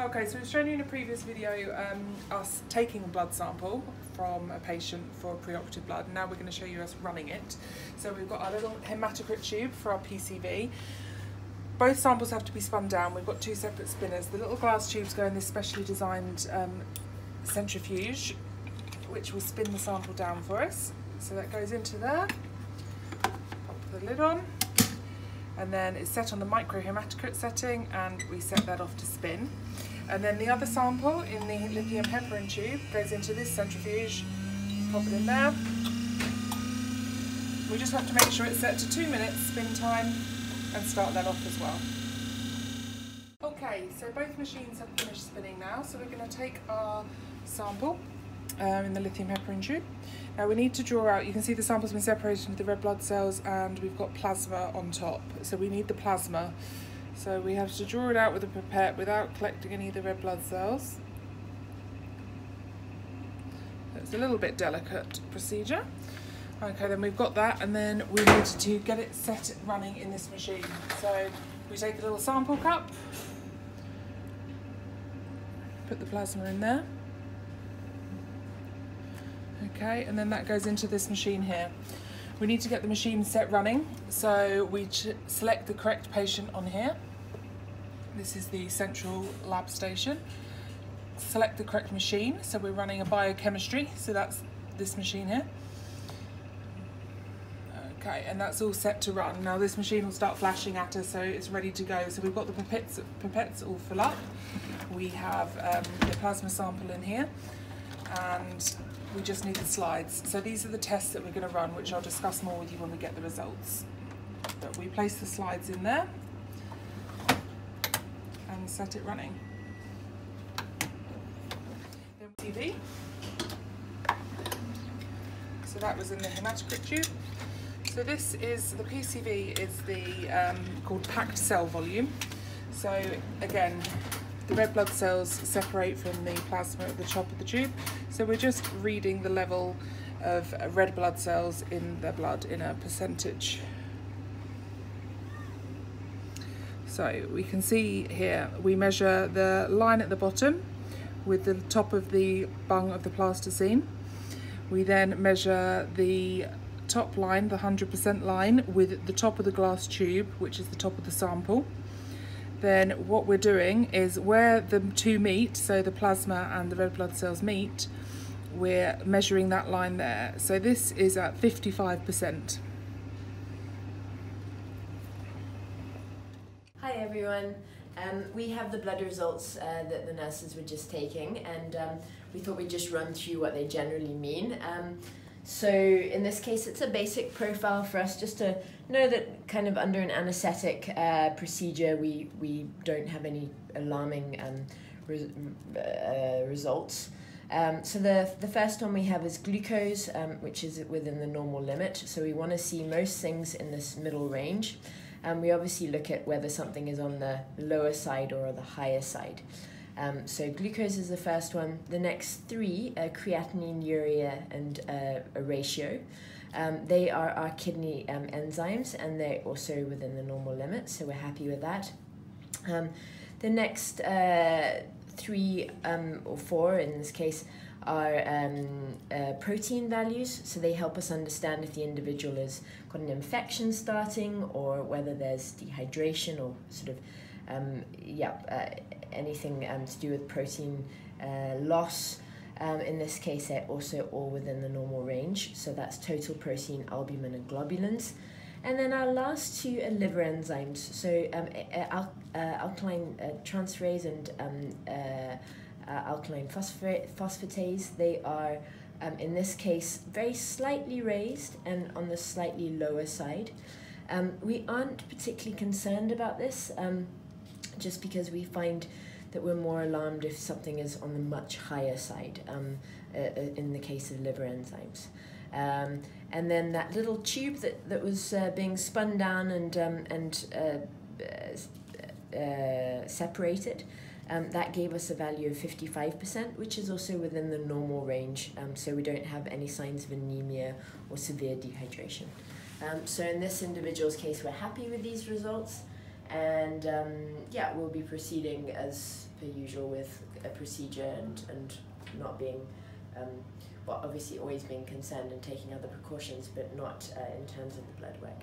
Okay, so we've shown you in a previous video us taking a blood sample from a patient for preoperative blood. Now we're going to show you us running it. So we've got our little hematocrit tube for our PCV. Both samples have to be spun down. We've got two separate spinners. The little glass tubes go in this specially designed centrifuge, which will spin the sample down for us. So that goes into there, pop the lid on, and then it's set on the micro hematocrit setting, and we set that off to spin. And then the other sample in the lithium heparin tube goes into this centrifuge, pop it in there. We just have to make sure it's set to 2 minutes spin time and start that off as well. Okay, so both machines have finished spinning now, so we're going to take our sample in the lithium heparin tube. Now we need to draw out, you can see the sample's been separated into the red blood cells and we've got plasma on top, so we need the plasma. So we have to draw it out with a pipette without collecting any of the red blood cells. It's a little bit delicate procedure. Okay, then we've got that, and then we need to get it set running in this machine. So we take a little sample cup, put the plasma in there. Okay, and then that goes into this machine here. We need to get the machine set running, so we select the correct patient on here. This is the central lab station. Select the correct machine, so we're running a biochemistry, so that's this machine here. Okay, and that's all set to run. Now this machine will start flashing at us, so it's ready to go. So we've got the pipettes all full up. We have the plasma sample in here, and we just need the slides. So these are the tests that we're going to run, which I'll discuss more with you when we get the results. But we place the slides in there and set it running. Then TV. So that was in the hematocrit tube. So this is, the PCV is the called packed cell volume. So again, the red blood cells separate from the plasma at the top of the tube. So we're just reading the level of red blood cells in their blood in a percentage. So we can see here, we measure the line at the bottom with the top of the bung of the plasticine. We then measure the top line, the 100% line, with the top of the glass tube, which is the top of the sample. Then what we're doing is where the two meet, so the plasma and the red blood cells meet, we're measuring that line there. So this is at 55%. Hi everyone. We have the blood results that the nurses were just taking, and we thought we'd just run through what they generally mean. So in this case, it's a basic profile for us just to know that kind of under an anaesthetic procedure, we don't have any alarming results. So the first one we have is glucose, which is within the normal limit. So we want to see most things in this middle range. We obviously look at whether something is on the lower side or the higher side. So glucose is the first one. The next three are creatinine, urea, and a ratio. They are our kidney enzymes, and they're also within the normal limit, so we're happy with that. The next three or four in this case are protein values, so they help us understand if the individual has got an infection starting or whether there's dehydration or sort of anything to do with protein loss. In this case, they're also all within the normal range, so that's total protein, albumin, and globulins. And then our last two are liver enzymes, so alkaline transferase and alkaline phosphatase. They are, in this case, very slightly raised and on the slightly lower side. We aren't particularly concerned about this, just because we find that we're more alarmed if something is on the much higher side, in the case of liver enzymes. And then that little tube that was being spun down and separated, that gave us a value of 55%, which is also within the normal range, so we don't have any signs of anemia or severe dehydration. So in this individual's case, we're happy with these results. And yeah, we'll be proceeding as per usual with a procedure and not being, well, obviously always being concerned and taking other precautions, but not in terms of the blood work.